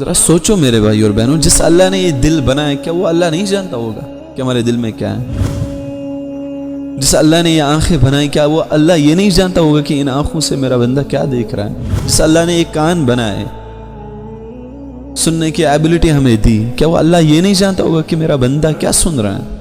ذرا سوچو میرے بھائی اور بہنوں، جس اللہ نے یہ دل بنایا کیا وہ اللہ نہیں جانتا ہوگا کہ ہمارے دل میں کیا ہے؟ جس اللہ نے یہ آنکھیں بنائی کیا وہ اللہ یہ نہیں جانتا ہوگا کہ ان آنکھوں سے میرا بندہ کیا دیکھ رہا ہے؟ جس اللہ نے یہ کان بنائے، سننے کی ایبلٹی ہمیں دی، کیا وہ اللہ یہ نہیں جانتا ہوگا کہ میرا بندہ کیا سن رہا ہے؟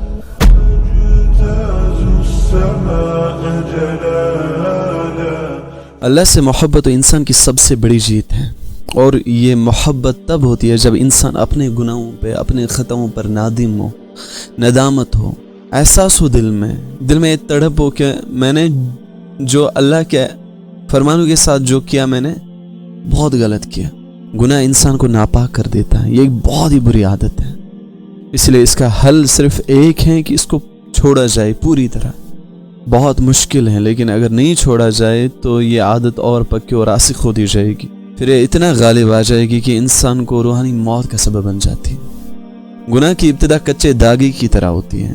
اللہ سے محبت تو انسان کی سب سے بڑی جیت ہے، اور یہ محبت تب ہوتی ہے جب انسان اپنے گناہوں پہ، اپنے خطاؤں پر نادم ہو، ندامت ہو، احساس ہو، دل میں تڑپ ہو کہ میں نے جو اللہ کے فرمانوں کے ساتھ جو کیا میں نے بہت غلط کیا۔ گناہ انسان کو ناپاک کر دیتا ہے، یہ ایک بہت ہی بری عادت ہے، اس لیے اس کا حل صرف ایک ہے کہ اس کو چھوڑا جائے پوری طرح۔ بہت مشکل ہے، لیکن اگر نہیں چھوڑا جائے تو یہ عادت اور پکی اور راسخ ہوتی جائے گی، پھر یہ اتنا غالب آ جائے گی کہ انسان کو روحانی موت کا سبب بن جاتی ہے۔ گناہ کی ابتدا کچے داغے کی طرح ہوتی ہے،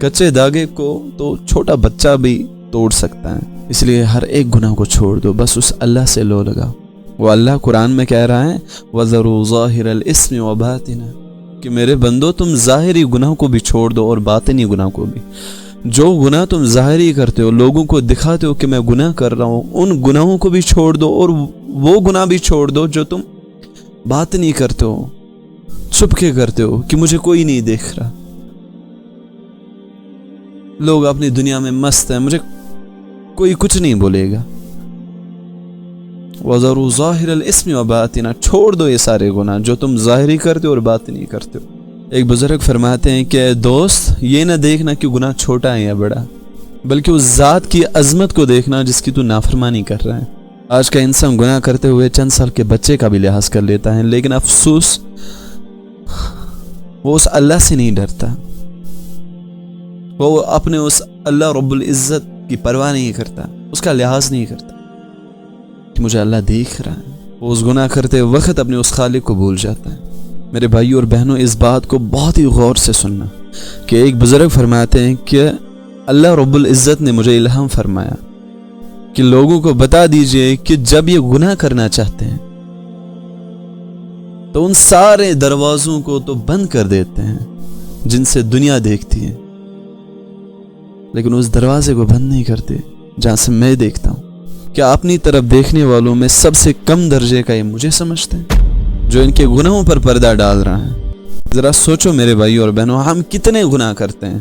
کچے داغے کو تو چھوٹا بچہ بھی توڑ سکتا ہے، اس لیے ہر ایک گناہ کو چھوڑ دو، بس اس اللہ سے لو لگاؤ۔ وہ اللہ قرآن میں کہہ رہا ہے وَذَرُوا ظَاهِرَ الْإِثْمِ وَبَاطِنَهُ، کہ میرے بندو تم ظاہری گناہ کو بھی چھوڑ دو اور باطنی گناہ کو بھی۔ جو گناہ تم ظاہری کرتے ہو، لوگوں کو دکھاتے ہو کہ میں گناہ کر رہا ہوں، ان گناہوں کو بھی چھوڑ دو، اور وہ گناہ بھی چھوڑ دو جو تم باطنی کرتے ہو، چھپ کے کرتے ہو کہ مجھے کوئی نہیں دیکھ رہا، لوگ اپنی دنیا میں مست ہیں، مجھے کوئی کچھ نہیں بولے گا۔ وَذَرُوا ظَاهِرَ الْإِثْمِ وَبَاطِنَهُ، چھوڑ دو یہ سارے گناہ جو تم ظاہری کرتے ہو اور باطنی کرتے ہو۔ ایک بزرگ فرماتے ہیں کہ دوست، یہ نہ دیکھنا کہ گناہ چھوٹا ہے یا بڑا، بلکہ اس ذات کی عظمت کو دیکھنا جس کی تو نافرمانی کر رہا ہے۔ آج کا انسان گناہ کرتے ہوئے چند سال کے بچے کا بھی لحاظ کر لیتا ہے، لیکن افسوس وہ اس اللہ سے نہیں ڈرتا، وہ اپنے اس اللہ رب العزت کی پرواہ نہیں کرتا، اس کا لحاظ نہیں کرتا کہ مجھے اللہ دیکھ رہا ہے۔ وہ اس گناہ کرتے وقت اپنے اس خالق کو بھول جاتا ہے۔ میرے بھائیو اور بہنوں، اس بات کو بہت ہی غور سے سننا کہ ایک بزرگ فرماتے ہیں کہ اللہ رب العزت نے مجھے الہام فرمایا کہ لوگوں کو بتا دیجئے کہ جب یہ گناہ کرنا چاہتے ہیں تو ان سارے دروازوں کو تو بند کر دیتے ہیں جن سے دنیا دیکھتی ہے، لیکن اس دروازے کو بند نہیں کرتے جہاں سے میں دیکھتا ہوں۔ کیا اپنی طرف دیکھنے والوں میں سب سے کم درجے کا یہ مجھے سمجھتے ہیں جو ان کے گناہوں پر پردہ ڈال رہا ہے؟ ذرا سوچو میرے بھائی اور بہنوں، ہم کتنے گناہ کرتے ہیں،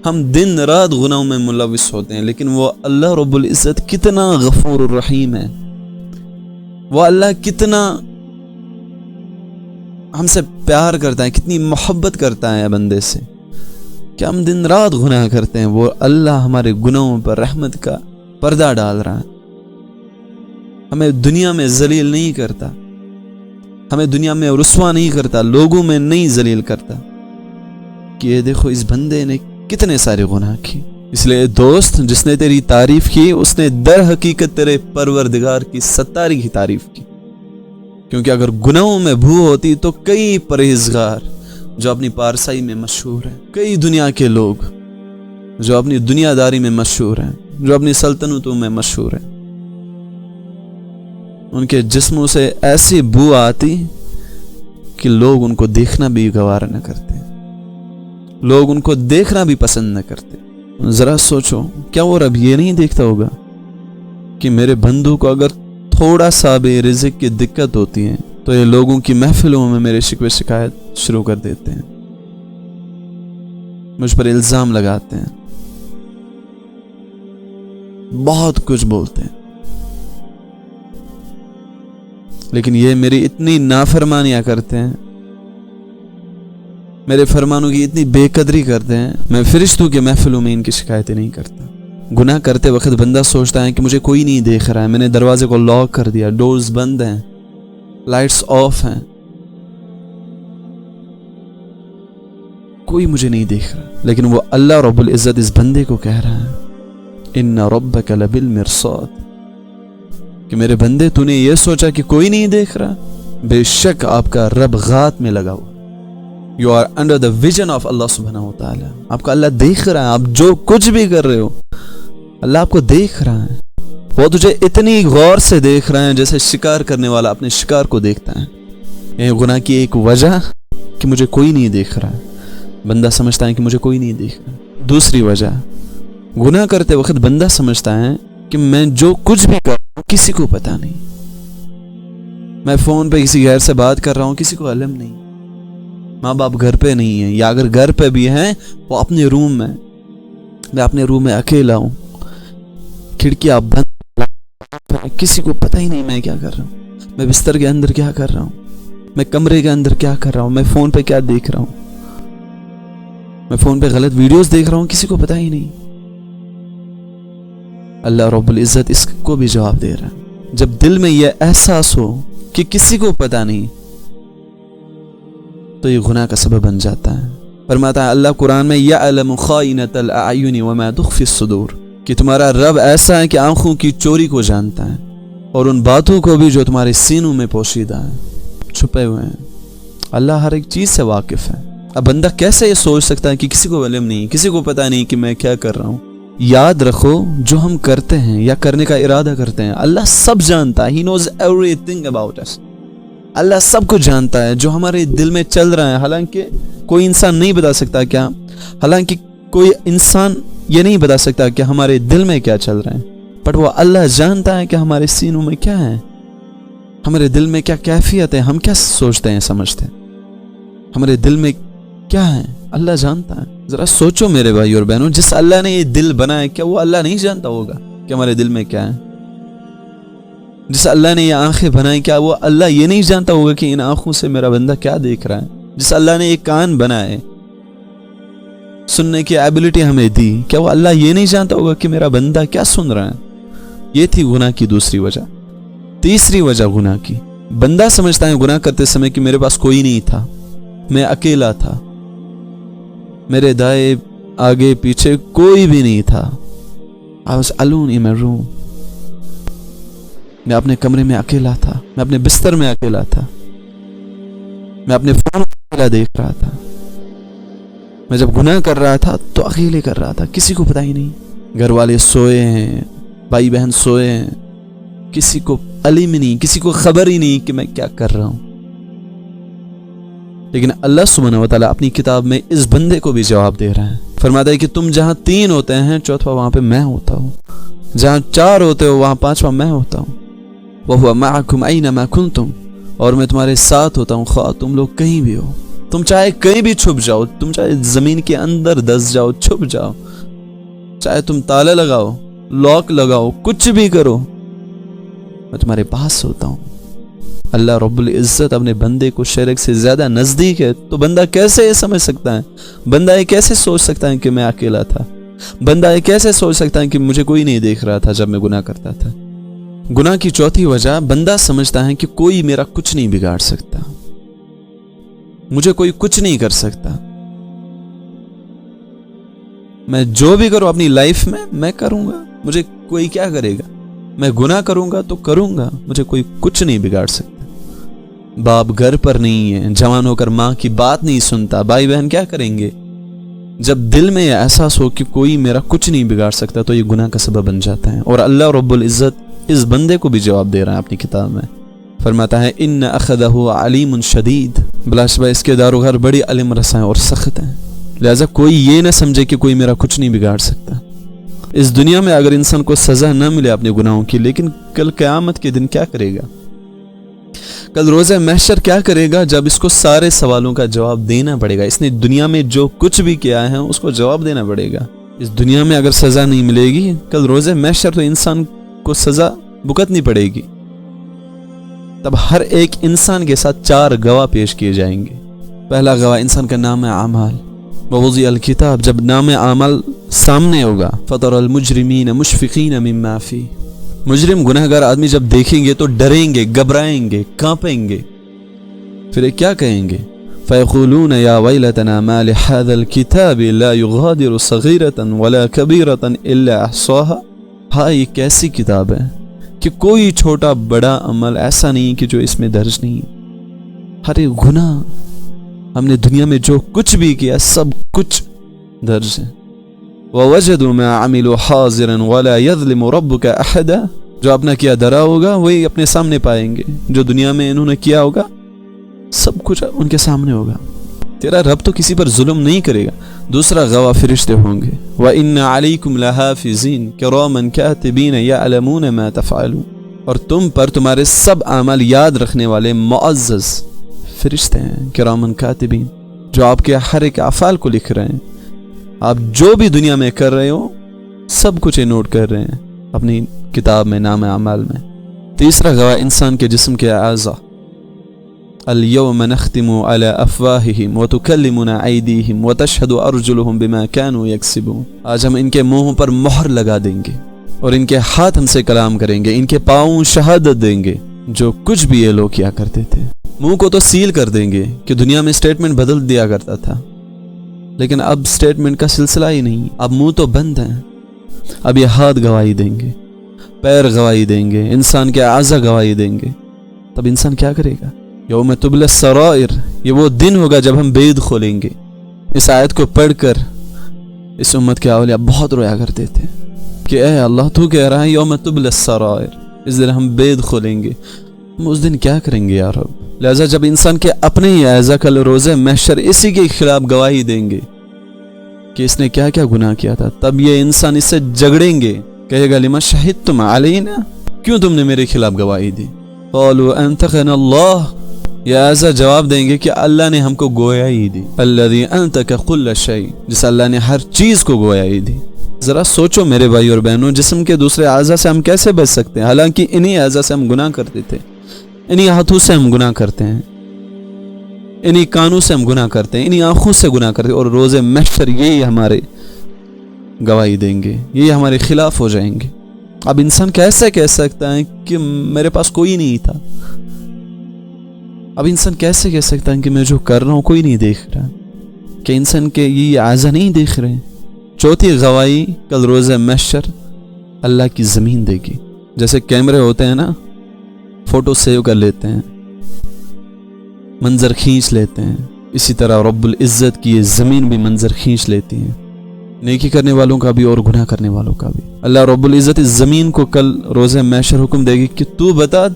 ہم دن رات گناہوں میں ملوث ہوتے ہیں، لیکن وہ اللہ رب العزت کتنا غفور الرحیم ہے، وہ اللہ کتنا ہم سے پیار کرتا ہے، کتنی محبت کرتا ہے بندے سے کہ ہم دن رات گناہ کرتے ہیں، وہ اللہ ہمارے گناہوں پر رحمت کا پردہ ڈال رہا ہے، ہمیں دنیا میں ذلیل نہیں کرتا، ہمیں دنیا میں رسوا نہیں کرتا، لوگوں میں نہیں ذلیل کرتا کہ یہ دیکھو اس بندے نے کتنے سارے گناہ کیے۔ اس لیے دوست، جس نے تیری تعریف کی اس نے در حقیقت تیرے پروردگار کی ستاری کی تعریف کی، کیونکہ اگر گناہوں میں بھو ہوتی تو کئی پرہیزگار جو اپنی پارسائی میں مشہور ہیں، کئی دنیا کے لوگ جو اپنی دنیا داری میں مشہور ہیں، جو اپنی سلطنتوں میں مشہور ہیں، ان کے جسموں سے ایسی بو آتی کہ لوگ ان کو دیکھنا بھی گوارا نہ کرتے، لوگ ان کو دیکھنا بھی پسند نہ کرتے۔ ذرا سوچو، کیا وہ رب یہ نہیں دیکھتا ہوگا کہ میرے بندوں کو اگر تھوڑا سا بھی رزق کی دقت ہوتی ہے تو یہ لوگوں کی محفلوں میں میرے شکوے شکایت شروع کر دیتے ہیں، مجھ پر الزام لگاتے ہیں، بہت کچھ بولتے ہیں، لیکن یہ میری اتنی نافرمانیاں کرتے ہیں، میرے فرمانوں کی اتنی بے قدری کرتے ہیں، میں فرشتوں کے محفلوں میں ان کی شکایتیں نہیں کرتا۔ گناہ کرتے وقت بندہ سوچتا ہے کہ مجھے کوئی نہیں دیکھ رہا ہے، میں نے دروازے کو لاک کر دیا، ڈورز بند ہیں، لائٹس آف ہیں، کوئی مجھے نہیں دیکھ رہا، لیکن وہ اللہ رب العزت اس بندے کو کہہ رہا ہے ان ربک لبالمرصاد، کہ میرے بندے تو نے یہ سوچا کہ کوئی نہیں دیکھ رہا، بے شک آپ کا رب غات میں لگا ہوا، you are under the vision of اللہ سبحانہ و تعالی، آپ کا اللہ دیکھ رہا ہے، آپ جو کچھ بھی کر رہے ہو اللہ آپ کو دیکھ رہا ہے، وہ تجھے اتنی غور سے دیکھ رہے ہیں جیسے شکار کرنے والا اپنے شکار کو دیکھتا ہے۔ یہ گناہ کی ایک وجہ کہ مجھے کوئی نہیں دیکھ رہا ہے، بندہ سمجھتا ہے کہ مجھے کوئی نہیں دیکھ رہا۔ دوسری وجہ، گناہ کرتے وقت بندہ سمجھتا ہے کہ میں جو کچھ بھی کر رہا ہوں کسی کو پتہ نہیں، میں فون پہ کسی غیر سے بات کر رہا ہوں کسی کو علم نہیں، ماں باپ گھر پہ نہیں ہیں، یا اگر گھر پہ بھی ہیں وہ اپنے روم میں، میں اپنے روم میں اکیلا ہوں، کھڑکیاں بند، کسی کو پتہ ہی نہیں میں کیا کر رہا ہوں، میں بستر کے اندر کیا کر رہا ہوں، میں کمرے کے اندر کیا کر رہا ہوں، میں فون پہ کیا دیکھ رہا ہوں، میں فون پہ غلط ویڈیوز دیکھ رہا ہوں، کسی کو پتہ ہی نہیں۔ اللہ رب العزت اس کو بھی جواب دے رہا ہے۔ جب دل میں یہ احساس ہو کہ کسی کو پتہ نہیں تو یہ گناہ کا سبب بن جاتا ہے۔ فرماتا ہے اللہ قرآن میں یعلم خائنۃ الاعین وما تخفی الصدور، کہ تمہارا رب ایسا ہے کہ آنکھوں کی چوری کو جانتا ہے اور ان باتوں کو بھی جو تمہارے سینوں میں پوشیدہ ہیں، چھپے ہوئے ہیں۔ اللہ ہر ایک چیز سے واقف ہے۔ اب بندہ کیسے یہ سوچ سکتا ہے کہ کسی کو علم نہیں، کسی کو پتہ نہیں کہ میں کیا کر رہا ہوں؟ یاد رکھو جو ہم کرتے ہیں یا کرنے کا ارادہ کرتے ہیں اللہ سب جانتا ہے۔ He knows everything about us۔ اللہ سب کو جانتا ہے جو ہمارے دل میں چل رہا ہے، حالانکہ کوئی انسان نہیں بتا سکتا کیا، حالانکہ کوئی انسان یہ نہیں بتا سکتا کہ ہمارے دل میں کیا چل رہا ہے، بٹ وہ اللہ جانتا ہے کہ ہمارے سینوں میں کیا ہے، ہمارے دل میں کیا کیفیت ہے، ہم کیا سوچتے ہیں سمجھتے ہیں، ہمارے دل میں کیا ہے اللہ جانتا ہے۔ ذرا سوچو میرے بھائی اور بہنوں، جس اللہ نے یہ دل بنایا کیا وہ اللہ نہیں جانتا ہوگا کہ ہمارے دل میں کیا ہے؟ جس اللہ نے یہ آنکھیں بنائی کیا وہ اللہ یہ نہیں جانتا ہوگا کہ ان آنکھوں سے میرا بندہ کیا دیکھ رہا ہے؟ جس اللہ نے یہ کان بنائے، سننے کی ایبلٹی ہمیں دی، کیا وہ اللہ یہ نہیں جانتا ہوگا کہ میرا بندہ کیا سن رہا ہے؟ یہ تھی گناہ کی دوسری وجہ۔ تیسری وجہ گناہ کی، بندہ سمجھتا ہے گناہ کرتے سمے کہ میرے پاس کوئی نہیں تھا، میں اکیلا تھا، میرے دائیں آگے پیچھے کوئی بھی نہیں تھا۔ I was alone in my room۔ میں اپنے کمرے میں اکیلا تھا، میں اپنے بستر میں اکیلا تھا، میں اپنے فون اکیلا دیکھ رہا تھا، میں جب گناہ کر رہا تھا تو اکیلے کر رہا تھا، کسی کو پتہ ہی نہیں۔ گھر والے سوئے ہیں، بھائی بہن سوئے ہیں، کسی کو علم ہی نہیں، کسی کو خبر ہی نہیں کہ میں کیا کر رہا ہوں۔ لیکن اللہ سبحانہ وتعالیٰ اپنی کتاب میں اس بندے کو بھی جواب دے رہا ہے، فرماتا ہے کہ تم جہاں 3 ہوتے ہیں چوتھا وہاں پہ میں ہوتا ہوں، جہاں 4 ہوتے ہو وہاں 5واں میں ہوتا ہوں، وَهُوَ مَعَكُمْ أَيْنَمَا كُنْتُمْ، اور میں تمہارے ساتھ ہوتا ہوں خواہ تم لوگ کہیں بھی ہو، تم چاہے کہیں بھی چھپ جاؤ، تم چاہے زمین کے اندر دس جاؤ، چھپ جاؤ، چاہے تم تالا لگاؤ، لاک لگاؤ، کچھ بھی کرو، میں تمہارے پاس ہوتا ہوں۔ اللہ رب العزت اپنے بندے کو شرک سے زیادہ نزدیک ہے، تو بندہ کیسے یہ سمجھ سکتا ہے، بندہ یہ کیسے سوچ سکتا ہے کہ میں اکیلا تھا، بندہ یہ کیسے سوچ سکتا ہے کہ مجھے کوئی نہیں دیکھ رہا تھا جب میں گناہ کرتا تھا۔ گناہ کی چوتھی وجہ، بندہ سمجھتا ہے کہ کوئی میرا کچھ نہیں بگاڑ سکتا، مجھے کوئی کچھ نہیں کر سکتا، میں جو بھی کروں اپنی لائف میں کروں گا، مجھے کوئی کیا کرے گا، میں گناہ کروں گا تو کروں گا، مجھے کوئی کچھ نہیں بگاڑ سکتا۔ باپ گھر پر نہیں ہے، جوان ہو کر ماں کی بات نہیں سنتا، بھائی بہن کیا کریں گے؟ جب دل میں یہ احساس ہو کہ کوئی میرا کچھ نہیں بگاڑ سکتا تو یہ گناہ کا سبب بن جاتا ہے۔ اور اللہ رب العزت اس بندے کو بھی جواب دے رہا ہے اپنی کتاب میں، فرماتا ہے ان اخذہ علیم شدید، بلا شبہ اس کے دار و غار بڑی علم رساں اور سخت ہیں، لہذا کوئی یہ نہ سمجھے کہ کوئی میرا کچھ نہیں بگاڑ سکتا۔ اس دنیا میں اگر انسان کو سزا نہ ملے اپنے گناہوں کی، لیکن کل قیامت کے دن کیا کرے گا؟ کل روزہ محشر کیا کرے گا جب اس کو سارے سوالوں کا جواب دینا پڑے گا؟ اس نے دنیا میں جو کچھ بھی کیا ہے اس کو جواب دینا پڑے گا۔ اس دنیا میں اگر سزا نہیں ملے گی، کل روزہ محشر تو انسان کو سزا بھگتنی پڑے گی۔ تب ہر ایک انسان کے ساتھ 4 گواہ پیش کیے جائیں گے۔ پہلا گواہ انسان کا نام اعمال، ووضع الکتاب، جب نام اعمال سامنے ہوگا، فطر المجرمین مشفقین مما فی، مجرم گناہگار آدمی جب دیکھیں گے تو ڈریں گے، گھبرائیں گے، کانپیں گے، پھر یہ کیا کہیں گے؟ فیقولون یا ویلتنا ما لهذا الکتاب لا یغادر صغیرۃ ولا کبیرۃ الا احصاها، ہاں یہ کیسی کتاب ہے کہ کوئی چھوٹا بڑا عمل ایسا نہیں کہ جو اس میں درج نہیں ہے۔ ہر ایک گناہ ہم نے دنیا میں جو کچھ بھی کیا سب کچھ درج ہے۔ وَوَجَدُوا مَا عَمِلُوا حَاضِرًا وَلَا يَظْلِمُ رَبُّكَ أَحَدًا، جو اپنا کیا درا ہوگا وہی اپنے سامنے پائیں گے، جو دنیا میں انہوں نے کیا ہوگا سب کچھ ان کے سامنے ہوگا. تیرا رب تو کسی پر ظلم نہیں کرے گا. دوسرا گواہ فرشتے ہوں گے. وَإِنَّ عَلَيْكُمْ لَحَافِظِينَ كِرَامًا كَاتِبِينَ يَعْلَمُونَ مَا تَفْعَلُونَ. اور تم پر تمہارے سب اعمال یاد رکھنے والے معزز فرشتے ہیں. کرامن کاتبین، جو آپ کے ہر ایک افعال کو لکھ رہے ہیں. آپ جو بھی دنیا میں کر رہے ہو سب کچھ نوٹ کر رہے ہیں اپنی کتاب میں، نام اعمال میں. تیسرا گواہ انسان کے جسم کے اعضاء. اليوم نختم على افواههم وتكلمنا ايديهم وتشهد ارجلهم بما كانوا يكسبون. آج ہم ان کے منہوں پر مہر لگا دیں گے اور ان کے ہاتھ ہم سے کلام کریں گے. ان کے پاؤں شہادت دیں گے جو کچھ بھی یہ لوگ کیا کرتے تھے. منہ کو تو سیل کر دیں گے کہ دنیا میں سٹیٹمنٹ بدل دیا کرتا تھا، لیکن اب سٹیٹمنٹ کا سلسلہ ہی نہیں. اب منہ تو بند ہیں. اب یہ ہاتھ گواہی دیں گے، پیر گواہی دیں گے، انسان کے اعضاء گواہی دیں گے. تب انسان کیا کرے گا؟ یوم تبلی السرائر، یہ وہ دن ہوگا جب ہم بید کھولیں گے. اس آیت کو پڑھ کر اس امت کے اولیاء بہت رویا کرتے تھے کہ اے اللہ تو کہہ رہا ہے یوم تبلی السرائر، اس دن ہم بید کھولیں گے. ہم اس دن کیا کریں گے یا رب؟ لہذا جب انسان کے اپنے ہی اعضاء کل روز محشر اسی کے خلاف گواہی دیں گے کہ اس نے کیا کیا گناہ کیا تھا، تب یہ انسان اس سے جھگڑیں گے. کہے گا لما شہدتم علینا، کیوں تم نے میرے خلاف گواہی دی؟ قالوا انطقنا اللہ، یہ اعضاء جواب دیں گے کہ اللہ نے ہم کو گویائی دی. الذی انطق کل شیء، جس اللہ نے ہر چیز کو گویائی دی. ذرا سوچو میرے بھائی اور بہنوں، جسم کے دوسرے اعضاء سے ہم کیسے بچ سکتے ہیں؟ حالانکہ انہی اعضاء سے ہم گناہ کرتے تھے، انہی ہاتھوں سے ہم گناہ کرتے ہیں، انہی کانوں سے ہم گناہ کرتے ہیں، انہی آنکھوں سے گناہ کرتے ہیں. اور روز محشر یہی ہمارے گواہی دیں گے، یہی ہمارے خلاف ہو جائیں گے. اب انسان کیسے کہہ سکتا ہے کہ میرے پاس کوئی نہیں تھا؟ اب انسان کیسے کہہ سکتا ہے کہ میں جو کر رہا ہوں کوئی نہیں دیکھ رہا؟ کہ انسان کے یہ اعضاء نہیں دیکھ رہے؟ چوتھی گواہی کل روز محشر اللہ کی زمین دے گی. جیسے کیمرے ہوتے ہیں نا، فوٹو سیو کر لیتے ہیں، منظر کھینچ لیتے ہیں، اسی طرح رب العزت کی یہ زمین بھی منظر کھینچ لیتی ہے، نیکی کرنے والوں کا بھی اور گناہ کرنے والوں کا بھی. اللہ رب العزت اس زمین کو کل روز محشر حکم دے گی کہ تو بتا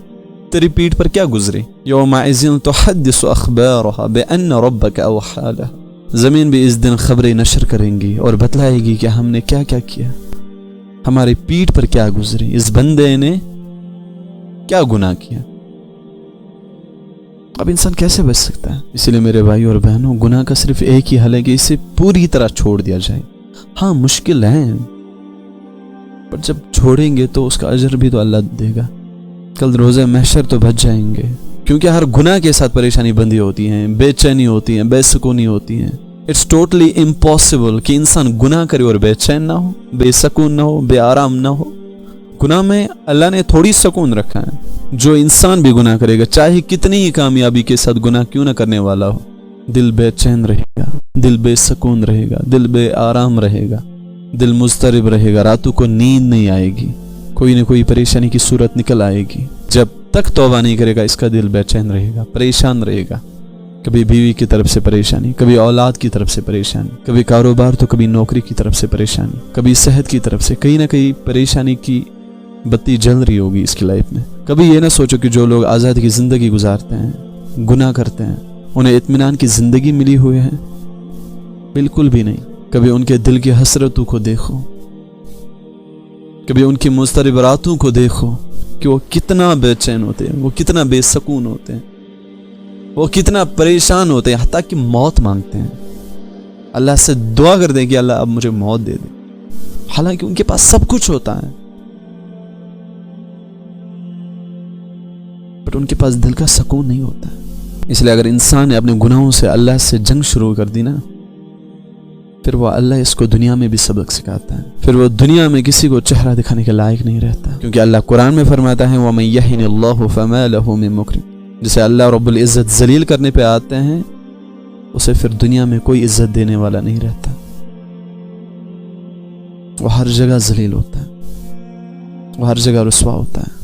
تیری پیٹھ پر کیا گزرے. یومئذ تحدث اخبارها بان ربک اوحی لها. زمین بھی اس دن خبریں نشر کریں گی اور بتلائے گی کہ ہم نے کیا کیا کیا، ہماری پیٹھ پر کیا گزرے، اس بندے نے کیا گناہ کیا. اب انسان کیسے بچ سکتا ہے؟ اس لیے میرے بھائی اور بہنوں، گناہ کا صرف ایک ہی حل ہے کہ اسے پوری طرح چھوڑ دیا جائے. ہاں مشکل ہے، پر جب چھوڑیں گے تو اس کا اجر بھی تو اللہ دے گا. کل روز محشر تو بچ جائیں گے، کیونکہ ہر گناہ کے ساتھ پریشانی بندی ہوتی ہیں، بے چینی ہوتی ہیں، بے سکونی ہوتی ہیں. اٹس ٹوٹلی امپاسبل کہ انسان گناہ کرے اور بے چین نہ ہو، بے سکون نہ ہو، بے آرام نہ ہو. گناہ میں اللہ نے تھوڑی سکون رکھا ہے. جو انسان بھی گناہ کرے گا، چاہے کتنی ہی کامیابی کے ساتھ گناہ کیوں نہ کرنے والا ہو، دل بے چین رہے گا، دل بے سکون رہے گا، دل بے آرام رہے گا، دل مضطرب رہے گا. راتوں کو نیند نہیں آئے گی، کوئی نہ کوئی پریشانی کی صورت نکل آئے گی. جب تک توبہ نہیں کرے گا اس کا دل بے چین رہے گا، پریشان رہے گا. کبھی بیوی کی طرف سے پریشانی، کبھی اولاد کی طرف سے پریشانی، کبھی کاروبار تو کبھی نوکری کی طرف سے پریشانی، کبھی صحت کی طرف سے. کہیں نہ کہیں پریشانی کی بتی جل رہی ہوگی اس کی لائف میں. کبھی یہ نہ سوچو کہ جو لوگ آزادی کی زندگی گزارتے ہیں، گناہ کرتے ہیں، انہیں اطمینان کی زندگی ملی ہوئی ہے. بالکل بھی نہیں. کبھی ان کے دل کی حسرتوں کو دیکھو، کبھی ان کی مضطرب راتوں کو دیکھو کہ وہ کتنا بے چین ہوتے ہیں، وہ کتنا بے سکون ہوتے ہیں، وہ کتنا پریشان ہوتے ہیں، حتیٰ کہ موت مانگتے ہیں. اللہ سے دعا کر دیں کہ اللہ اب مجھے موت دے دے، حالانکہ ان کے پاس سب کچھ ہوتا ہے، بٹ ان کے پاس دل کا سکون نہیں ہوتا ہے. اس لیے اگر انسان نے اپنے گناہوں سے اللہ سے جنگ شروع کر دی نا، پھر وہ اللہ اس کو دنیا میں بھی سبق سکھاتا ہے. پھر وہ دنیا میں کسی کو چہرہ دکھانے کے لائق نہیں رہتا، کیونکہ اللہ قرآن میں فرماتا ہے وَمَن يَهِنِ اللَّهُ فَمَا لَهُ مِن مُكْرِمٍ. جسے اللہ رب العزت ذلیل کرنے پہ آتے ہیں، اسے پھر دنیا میں کوئی عزت دینے والا نہیں رہتا. وہ ہر جگہ ذلیل ہوتا ہے، وہ ہر جگہ رسوا ہوتا ہے.